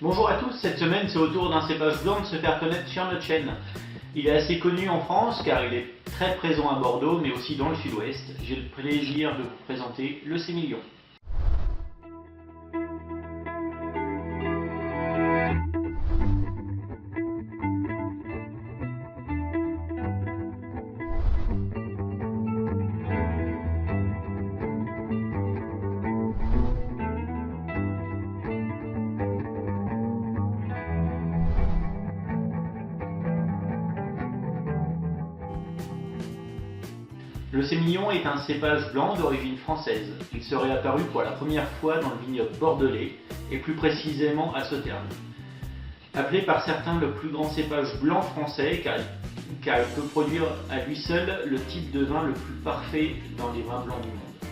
Bonjour à tous, cette semaine c'est au tour d'un cépage blanc de se faire connaître sur notre chaîne. Il est assez connu en France car il est très présent à Bordeaux mais aussi dans le sud-ouest. J'ai le plaisir de vous présenter le Sémillon. Le Sémillon est un cépage blanc d'origine française. Il serait apparu pour la première fois dans le vignoble bordelais, et plus précisément à Sauternes. Appelé par certains le plus grand cépage blanc français, car il peut produire à lui seul le type de vin le plus parfait dans les vins blancs du monde.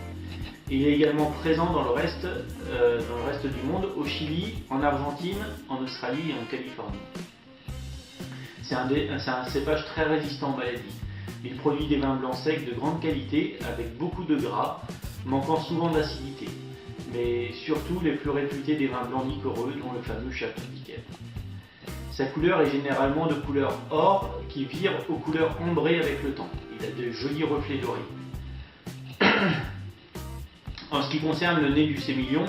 Il est également présent dans le reste du monde, au Chili, en Argentine, en Australie et en Californie. C'est un cépage très résistant aux maladies. Il produit des vins blancs secs de grande qualité, avec beaucoup de gras, manquant souvent d'acidité, mais surtout les plus réputés des vins blancs liquoreux, dont le fameux Château d'Yquem. Sa couleur est généralement de couleur or, qui vire aux couleurs ambrées avec le temps. Il a de jolis reflets dorés. En ce qui concerne le nez du Sémillon,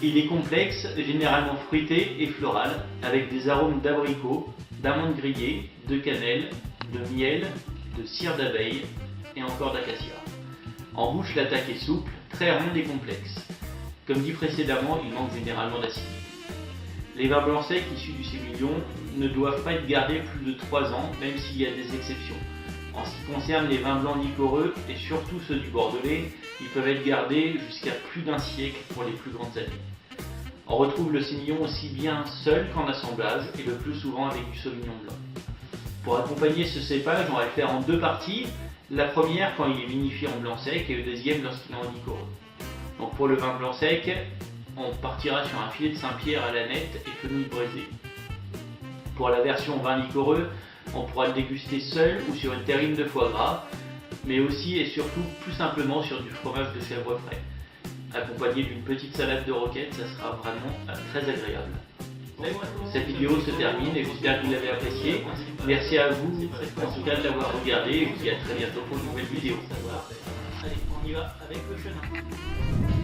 il est complexe, généralement fruité et floral, avec des arômes d'abricot, d'amandes grillées, de cannelle, de miel, de cire d'abeille et encore d'acacia. En bouche, l'attaque est souple, très ronde et complexe. Comme dit précédemment, il manque généralement d'acidité. Les vins blancs secs issus du Sémillon ne doivent pas être gardés plus de 3 ans, même s'il y a des exceptions. En ce qui concerne les vins blancs liquoreux, et surtout ceux du Bordelais, ils peuvent être gardés jusqu'à plus d'1 siècle pour les plus grandes années. On retrouve le Sémillon aussi bien seul qu'en assemblage, et le plus souvent avec du Sauvignon blanc. Pour accompagner ce cépage, on va le faire en 2 parties. La première quand il est vinifié en blanc sec et le deuxième lorsqu'il est en liquoreux. Donc pour le vin blanc sec, on partira sur un filet de Saint-Pierre à la nette et fenouil braisé. Pour la version vin liquoreux, on pourra le déguster seul ou sur une terrine de foie gras, mais aussi et surtout plus simplement sur du fromage de chèvre frais. Accompagné d'une petite salade de roquette, ça sera vraiment très agréable. Cette vidéo se termine et j'espère que vous l'avez appréciée. Merci à vous en tout cas de l'avoir regardé et je vous dis à très bientôt pour une nouvelle vidéo. Allez, on y va avec le chenin.